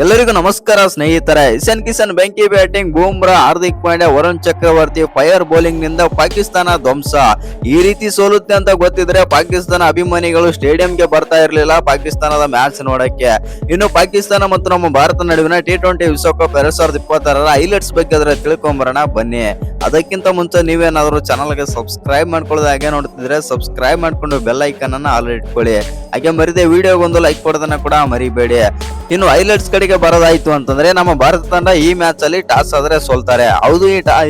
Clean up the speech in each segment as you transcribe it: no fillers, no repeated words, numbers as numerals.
ಎಲ್ಲರಿಗೂ ನಮಸ್ಕಾರ ಸ್ನೇಹಿತರೆ. ಇಶಾನ್ ಕಿಶನ್ ಬೆಂಕಿ ಬ್ಯಾಟಿಂಗ್, ಬೂಮ್ರಾ, ಹಾರ್ದಿಕ್ ಪಾಂಡ್ಯ, ವರುಣ್ ಚಕ್ರವರ್ತಿ ಫೈರ್ ಬೌಲಿಂಗ್ ನಿಂದ ಪಾಕಿಸ್ತಾನ ಧ್ವಂಸ. ಈ ರೀತಿ ಸೋಲುತ್ತೆ ಅಂತ ಗೊತ್ತಿದ್ರೆ ಪಾಕಿಸ್ತಾನ ಅಭಿಮಾನಿಗಳು ಸ್ಟೇಡಿಯಂಗೆ ಬರ್ತಾ ಇರಲಿಲ್ಲ ಪಾಕಿಸ್ತಾನದ ಮ್ಯಾಚ್ ನೋಡಕ್ಕೆ. ಇನ್ನು ಪಾಕಿಸ್ತಾನ ಮತ್ತು ನಮ್ಮ ಭಾರತ ನಡುವಿನ T20 ವಿಶ್ವಕಪ್ 2026 ಹೈಲೈಟ್ಸ್ ಬಗ್ಗೆ ಅದರ ತಿಳ್ಕೊಂಬರೋಣ ಬನ್ನಿ. ಅದಕ್ಕಿಂತ ಮುಂಚೆ ನೀವೇನಾದರೂ ಚಾನಲ್ಗೆ ಸಬ್ಸ್ಕ್ರೈಬ್ ಮಾಡ್ಕೊಳ್ಳೋದು ಹಾಗೆ ನೋಡ್ತಿದ್ರೆ ಸಬ್ಸ್ಕ್ರೈಬ್ ಮಾಡ್ಕೊಂಡು ಬೆಲ್ ಐಕನ್ ಅನ್ನ ಆಲ್ ಇಟ್ಕೊಳ್ಳಿ. ಹಾಗೆ ಮರಿದೆ ವಿಡಿಯೋಗೊಂದು ಲೈಕ್ ಕೊಡೋದನ್ನ ಕೂಡ ಮರಿಬೇಡಿ. ಇನ್ನು ಹೈಲೈಟ್ಸ್ ಕಡೆಗೆ ಬರೋದಾಯ್ತು ಅಂತಂದ್ರೆ ನಮ್ಮ ಭಾರತ ತಂಡ ಈ ಮ್ಯಾಚ್ ಅಲ್ಲಿ ಟಾಸ್ ಆದ್ರೆ ಸೋಲ್ತಾರೆ. ಹೌದು,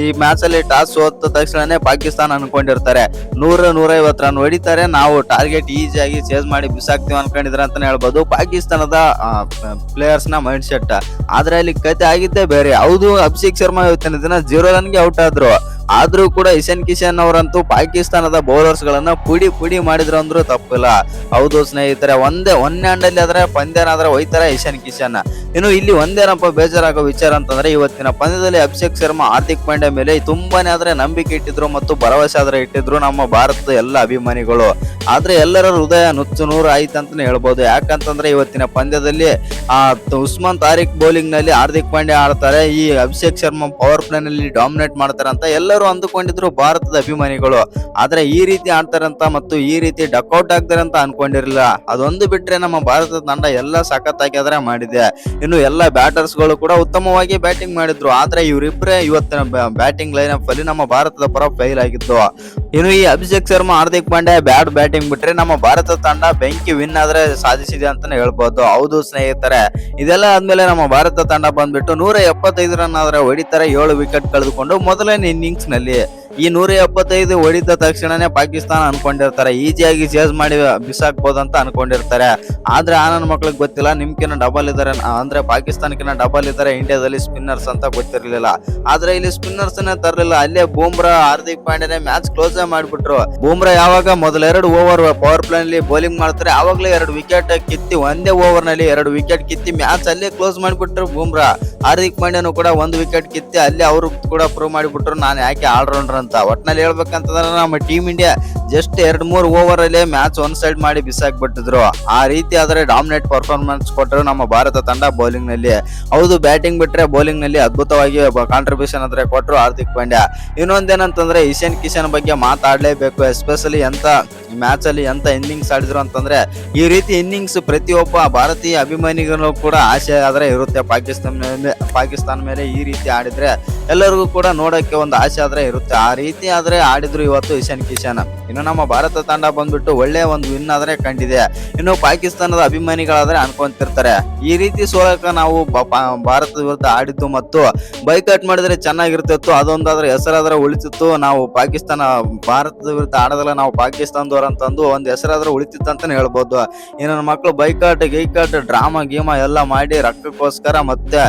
ಈ ಮ್ಯಾಚ್ ಅಲ್ಲಿ ಟಾಸ್ ಸೋತ ತಕ್ಷಣನೇ ಪಾಕಿಸ್ತಾನ ಅನ್ಕೊಂಡಿರ್ತಾರೆ 100-150 ರನ್ ಹೊಡಿತಾರೆ, ನಾವು ಟಾರ್ಗೆಟ್ ಈಸಿಯಾಗಿ ಚೇಸ್ ಮಾಡಿ ಬಿಸಾಕ್ತಿವಿ ಅನ್ಕೊಂಡಿದ್ರೆ ಅಂತಾನೆ ಹೇಳ್ಬೋದು ಪಾಕಿಸ್ತಾನದ ಪ್ಲೇಯರ್ಸ್ ನ ಮೈಂಡ್ ಸೆಟ್. ಆದ್ರೆ ಅಲ್ಲಿ ಕತೆ ಆಗಿದ್ದೇ ಬೇರೆ. ಹೌದು, ಅಭಿಷೇಕ್ ಶರ್ಮಾ ಇವತ್ತಿನ ದಿನ 0 ರನ್ಗೆ ಔಟ್ ಆದ್ರೂ ಕೂಡ ಇಶಾನ್ ಕಿಶನ್ ಅವರಂತೂ ಪಾಕಿಸ್ತಾನದ ಬೌಲರ್ಸ್ ಗಳನ್ನ ಪುಡಿ ಮಾಡಿದ್ರು ಅಂದ್ರೂ ತಪ್ಪಿಲ್ಲ. ಹೌದು ಸ್ನೇಹಿತರೆ, ಒಂದೇ ಹ್ಯಾಂಡಲ್ಲಿ ಆದ್ರೆ ಪಂದ್ಯನಾದ್ರೆ ಹೋಯ್ತಾರೆ ಇಶಾನ್ ಕಿಶನ್. ಇನ್ನು ಇಲ್ಲಿ ಒಂದೇನಪ್ಪ ಬೇಜಾರಾಗೋ ವಿಚಾರ ಅಂತಂದ್ರೆ ಇವತ್ತಿನ ಪಂದ್ಯದಲ್ಲಿ ಅಭಿಷೇಕ್ ಶರ್ಮಾ, ಹಾರ್ದಿಕ್ ಪಾಂಡ್ಯ ಮೇಲೆ ತುಂಬಾನೇ ಆದ್ರೆ ನಂಬಿಕೆ ಇಟ್ಟಿದ್ರು ಮತ್ತು ಭರವಸೆ ಆದ್ರೆ ಇಟ್ಟಿದ್ರು ನಮ್ಮ ಭಾರತದ ಎಲ್ಲ ಅಭಿಮಾನಿಗಳು. ಆದ್ರೆ ಎಲ್ಲರ ಹೃದಯ ನುಚ್ಚು ನೂರು ಆಯ್ತು ಅಂತಾನೆ ಹೇಳ್ಬೋದು. ಯಾಕಂತಂದ್ರೆ ಇವತ್ತಿನ ಪಂದ್ಯದಲ್ಲಿ ಉಸ್ಮಾನ್ ತಾರಿಕ್ ಬೌಲಿಂಗ್ ನಲ್ಲಿ ಹಾರ್ದಿಕ್ ಪಾಂಡ್ಯ ಆಡ್ತಾರೆ, ಈ ಅಭಿಷೇಕ್ ಶರ್ಮಾ ಪವರ್ ಪ್ಲೇ ನಲ್ಲಿ ಡಾಮಿನೇಟ್ ಮಾಡ್ತಾರೆ ಅಂತ ಎಲ್ಲರೂ ಅಂದುಕೊಂಡಿದ್ರು ಭಾರತದ ಅಭಿಮಾನಿಗಳು. ಆದ್ರೆ ಈ ರೀತಿ ಆಡ್ತಾರಂತ ಮತ್ತು ಈ ರೀತಿ ಡಕ್ಔಟ್ ಆಗ್ತಾರೆ ಅಂತ ಅನ್ಕೊಂಡಿರಲಿಲ್ಲ. ಅದೊಂದು ಬಿಟ್ರೆ ನಮ್ಮ ಭಾರತದ ತಂಡ ಎಲ್ಲ ಸಖತ್ತಾಗಿ ಆದ್ರೆ ಮಾಡಿದೆ. ಇನ್ನು ಎಲ್ಲ ಬ್ಯಾಟರ್ಸ್ ಗಳು ಕೂಡ ಉತ್ತಮವಾಗಿ ಬ್ಯಾಟಿಂಗ್ ಮಾಡಿದ್ರು. ಆದ್ರೆ ಇವರಿಬ್ಬರೇ ಇವತ್ತಿನ ಬ್ಯಾಟಿಂಗ್ ಲೈನ್ ಅಪ್ ಅಲ್ಲಿ ನಮ್ಮ ಭಾರತದ ಪರ ಫೇಲ್ ಆಗಿತ್ತು. ಇನ್ನು ಈ ಅಭಿಷೇಕ್ ಶರ್ಮಾ, ಹಾರ್ದಿಕ್ ಪಾಂಡ್ಯ ಬ್ಯಾಟ್ ಬ್ಯಾಟಿಂಗ್ ಬಿಟ್ರೆ ನಮ್ಮ ಭಾರತ ತಂಡ ಬೆಂಕಿ ವಿನ್ ಆದ್ರೆ ಸಾಧಿಸಿದೆ ಅಂತಾನೆ ಹೇಳ್ಬೋದು. ಹೌದು ಸ್ನೇಹಿತರೆ, ಇದೆಲ್ಲ ಆದ್ಮೇಲೆ ನಮ್ಮ ಭಾರತ ತಂಡ ಬಂದ್ಬಿಟ್ಟು 175 ರನ್ ಆದ್ರೆ ಹೊಡಿತಾರೆ, 7 ವಿಕೆಟ್ ಕಳೆದುಕೊಂಡು ಮೊದಲನೇ ಇನ್ನಿಂಗ್ಸ್ ನಲ್ಲಿ. ಈ 175 ಹೊಡಿದ ತಕ್ಷಣನೇ ಪಾಕಿಸ್ತಾನ ಅನ್ಕೊಂಡಿರ್ತಾರೆ ಈಸಿಯಾಗಿ ಚೇಸ್ ಮಾಡಿ ಬಿಸಾಕ್ಬೋದು ಅಂತ ಅನ್ಕೊಂಡಿರ್ತಾರೆ. ಆದ್ರೆ ಆ ನನ್ನ ಮಕ್ಳಿಗೆ ಗೊತ್ತಿಲ್ಲ, ನಿಮ್ಕಿನ್ನ ಡಬಲ್ ಇದಾರೆ ಅಂದ್ರೆ ಪಾಕಿಸ್ತಾನಕ್ಕಿನ್ನ ಡಬಲ್ ಇದಾರೆ ಇಂಡಿಯಾದಲ್ಲಿ ಸ್ಪಿನ್ನರ್ಸ್ ಅಂತ ಗೊತ್ತಿರ್ಲಿಲ್ಲ. ಆದ್ರೆ ಇಲ್ಲಿ ಸ್ಪಿನ್ನರ್ಸ್ ತರಲಿಲ್ಲ, ಅಲ್ಲೇ ಬೂಮ್ರಾ, ಹಾರ್ದಿಕ್ ಪಾಂಡ್ಯನೇ ಮ್ಯಾಚ್ ಕ್ಲೋಸ್ ಮಾಡ್ಬಿಟ್ರು. ಬೂಮ್ರಾ ಯಾವಾಗ ಮೊದಲ 2 ಓವರ್ ಪವರ್ ಪ್ಲೇ ನಲ್ಲಿ ಬೌಲಿಂಗ್ ಮಾಡ್ತಾರೆ ಆವಾಗಲೇ 2 ವಿಕೆಟ್ ಕಿತ್ತಿ, ಒಂದೇ ಓವರ್ ನಲ್ಲಿ 2 ವಿಕೆಟ್ ಕಿತ್ತಿ ಮ್ಯಾಚ್ ಅಲ್ಲೇ ಕ್ಲೋಸ್ ಮಾಡಿಬಿಟ್ರು ಬೂಮ್ರಾ. ಹಾರ್ದಿಕ್ ಪಾಂಡ್ಯನು ಕೂಡ 1 ವಿಕೆಟ್ ಕಿತ್ತಿ ಅಲ್ಲಿ ಅವರು ಕೂಡ ಪ್ರೂವ್ ಮಾಡಿಬಿಟ್ರು ನಾನು ಯಾಕೆ ಆಲ್ರೌಂಡರ್ ಅಂತ. ಒಟ್ನಲ್ಲಿ ಹೇಳ್ಬೇಕಂತಂದ್ರೆ ನಮ್ಮ ಟೀಮ್ ಇಂಡಿಯಾ ಜಸ್ಟ್ 2-3 ಓವರ್ ಅಲ್ಲಿ ಮ್ಯಾಚ್ ಒನ್ ಸೈಡ್ ಮಾಡಿ ಬಿಸಾಕ್ಬಿಟ್ಟಿದ್ರು. ಆ ರೀತಿ ಆದ್ರೆ ಡಾಮಿನೇಟ್ ಪರ್ಫಾರ್ಮೆನ್ಸ್ ಕೊಟ್ಟರು ನಮ್ಮ ಭಾರತ ತಂಡ ಬೌಲಿಂಗ್ ನಲ್ಲಿ. ಹೌದು, ಬ್ಯಾಟಿಂಗ್ ಬಿಟ್ರೆ ಬೌಲಿಂಗ್ ನಲ್ಲಿ ಅದ್ಭುತವಾಗಿ ಕಾಂಟ್ರಿಬ್ಯೂಷನ್ ಅಂದ್ರೆ ಕೊಟ್ಟರು ಹಾರ್ದಿಕ್ ಪಾಂಡ್ಯ. ಇನ್ನೊಂದೇನಂತಂದ್ರೆ ಇಶಾನ್ ಕಿಶನ್ ಬಗ್ಗೆ ಮಾತಾಡ್ಲೇಬೇಕು. ಎಸ್ಪೆಷಲಿ ಎಂತ ಮ್ಯಾಚ್ ಅಲ್ಲಿ ಎಂತ ಇನ್ನಿಂಗ್ಸ್ ಆಡಿದ್ರು ಅಂತಂದ್ರೆ ಈ ರೀತಿ ಇನ್ನಿಂಗ್ಸ್ ಪ್ರತಿಯೊಬ್ಬ ಭಾರತೀಯ ಅಭಿಮಾನಿಗಳು ಕೂಡ ಆಸೆ ಆದ್ರೆ ಇರುತ್ತೆ. ಪಾಕಿಸ್ತಾನ ಮೇಲೆ ಈ ರೀತಿ ಆಡಿದ್ರೆ ಎಲ್ಲರಿಗೂ ಕೂಡ ನೋಡಕ್ಕೆ ಒಂದು ಆಸೆ ಆದ್ರೆ ಇರುತ್ತೆ. ಆ ರೀತಿ ಆದ್ರೆ ಆಡಿದ್ರು ಇವತ್ತು ಇಶಾನ್ ಕಿಶನ್. ಇನ್ನು ನಮ್ಮ ಭಾರತ ತಂಡ ಬಂದ್ಬಿಟ್ಟು ಒಳ್ಳೆ ಒಂದು ವಿನ್ ಆದ್ರೆ ಕಂಡಿದೆ. ಇನ್ನು ಪಾಕಿಸ್ತಾನದ ಅಭಿಮಾನಿಗಳಾದ್ರೆ ಅನ್ಕೊಂತಿರ್ತಾರೆ ಈ ರೀತಿ ಸೋಲಕ ನಾವು ಭಾರತದ ವಿರುದ್ಧ ಆಡಿದ್ದು ಮತ್ತು ಬೈಕಟ್ ಮಾಡಿದ್ರೆ ಚೆನ್ನಾಗಿರ್ತಿತ್ತು, ಅದೊಂದಾದ್ರೆ ಹೆಸರಾದ್ರೆ ಉಳಿತಿತ್ತು, ನಾವು ಭಾರತದ ವಿರುದ್ಧ ಆಡೋದಲ್ಲ ನಾವು ಪಾಕಿಸ್ತಾನದವ್ರ ಅಂತಂದು ಒಂದು ಹೆಸರಾದ್ರೆ ಉಳಿತಿತ್ತು ಅಂತಾನೆ ಹೇಳ್ಬೋದು. ಈ ನನ್ನ ಮಕ್ಕಳು ಬೈಕಾಟ್ ಗೈಕಾಟ್ ಡ್ರಾಮಾ ಗೀಮಾ ಎಲ್ಲ ಮಾಡಿ ರೊಕ್ಕಕ್ಕೋಸ್ಕರ ಮತ್ತೆ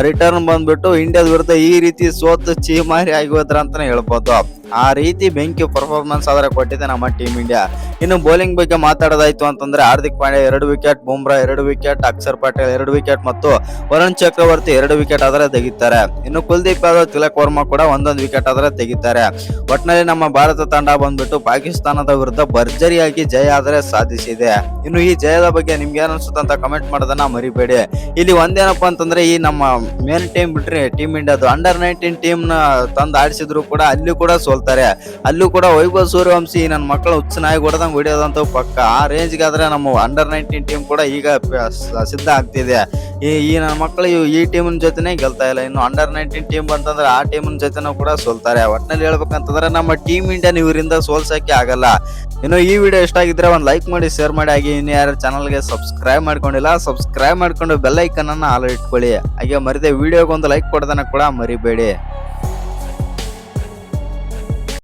ರಿಟರ್ನ್ ಬಂದ್ಬಿಟ್ಟು ಇಂಡಿಯಾದ ವಿರುದ್ಧ ಈ ರೀತಿ ಸೋತು ಚೀಮಾರಿ ಆಗೋದ್ರ ಅಂತಾನೆ ಹೇಳ್ಬೋದು. ಆ ರೀತಿ ಬೆಂಕಿ ಪರ್ಫಾರ್ಮೆನ್ಸ್ ಆದ್ರೆ ಕೊಟ್ಟಿದೆ ನಮ್ಮ ಟೀಮ್ ಇಂಡಿಯಾ. ಇನ್ನು ಬೌಲಿಂಗ್ ಬಗ್ಗೆ ಮಾತಾಡೋದಾಯ್ತು ಅಂತಂದ್ರೆ Hardik Pandya 2 wicket, Bumrah 2 wicket, Akshar Patel 2 wicket ಮತ್ತು ವರುಣ್ ಚಕ್ರವರ್ತಿ 2 ವಿಕೆಟ್ ಆದ್ರೆ ತೆಗಿತಾರೆ. ಇನ್ನು ಕುಲ್ದೀಪ್ ಯಾದವ್, ತಿಲಕ್ ವರ್ಮಾ ಕೂಡ 1 ವಿಕೆಟ್ ಆದ್ರೆ ತೆಗಿತಾರೆ. ಒಟ್ನಲ್ಲಿ ನಮ್ಮ ಭಾರತ ತಂಡ ಬಂದ್ಬಿಟ್ಟು ಪಾಕಿಸ್ತಾನದ ವಿರುದ್ಧ ಭರ್ಜರಿಯಾಗಿ ಜಯ ಆದ್ರೆ ಸಾಧಿಸಿದೆ. ಇನ್ನು ಈ ಜಯದ ಬಗ್ಗೆ ನಿಮ್ಗೆ ಏನ್ ಅನ್ಸುತ್ತೆ ಅಂತ ಕಮೆಂಟ್ ಮಾಡೋದನ್ನ ಮರಿಬೇಡಿ. ಇಲ್ಲಿ ಒಂದೇನಪ್ಪಾ ಅಂತಂದ್ರೆ ಈ ನಮ್ಮ ಮೇನ್ ಟೀಮ್ ಬಿಟ್ರೆ ಟೀಮ್ ಇಂಡಿಯಾದು ಅಂಡರ್-19 ಟೀಮ್ ನ ತಂದು ಆಡಿಸಿದ್ರು ಕೂಡ ಅಲ್ಲಿ ಕೂಡ ಸೋಲ್ತಾರೆ. ಅಲ್ಲೂ ಕೂಡ ವೈಭವ್ ಸೂರ್ಯವಂಶಿ ನನ್ನ ಮಕ್ಕಳು ಹುಚ್ಚನಾಗಿ ಹೊಡೆದಂಗೆ ಹೊಡಿಯೋದಂತ ಪಕ್ಕ. ಆ ರೇಂಜ್ಗೆ ಆದ್ರೆ ನಮ್ಮ ಅಂಡರ್-19 ಟೀಮ್ ಕೂಡ ಈಗ ಸಿದ್ಧ ಆಗ್ತಿದೆ. ಈ ನನ್ನ ಮಕ್ಕಳು ಈ ಟೀಮಿನ ಜೊತೆನೆ ಗೆಲ್ತಾ ಇಲ್ಲ. ಇನ್ನು ಅಂಡರ್-19 ಟೀಮ್ ಬಂತಂದ್ರೆ ಆ ಟೀಮಿನ ಜೊತೆನೂ ಕೂಡ ಸೋಲ್ತಾರೆ. ಒಟ್ಟಿನಲ್ಲಿ ಹೇಳ್ಬೇಕಂತಂದ್ರೆ ನಮ್ಮ ಟೀಮ್ ಇಂಡಿಯಾ ಇವರಿಂದ ಸೋಲ್ಸಕ್ಕೆ ಆಗಲ್ಲ. ಇನ್ನು ಈ ವಿಡಿಯೋ ಇಷ್ಟ ಆಗಿದ್ರೆ ಒಂದು ಲೈಕ್ ಮಾಡಿ, ಶೇರ್ ಮಾಡಿ. ಹಾಗೆ ಇನ್ನು ಯಾರು ಚಾನಲ್ಗೆ ಸಬ್ಸ್ಕ್ರೈಬ್ ಮಾಡ್ಕೊಂಡಿಲ್ಲ ಸಬ್ಸ್ಕ್ರೈಬ್ ಮಾಡ್ಕೊಂಡು ಬೆಲ್ ಐಕನ್ ಅನ್ನ ಆಲ್ ಇಟ್ಕೊಳ್ಳಿ. ಹಾಗೆ ಮರಿದೆ ವಿಡಿಯೋಗೊಂದು ಲೈಕ್ ಕೊಡೋದನ್ನ ಕೂಡ ಮರಿಬೇಡಿ.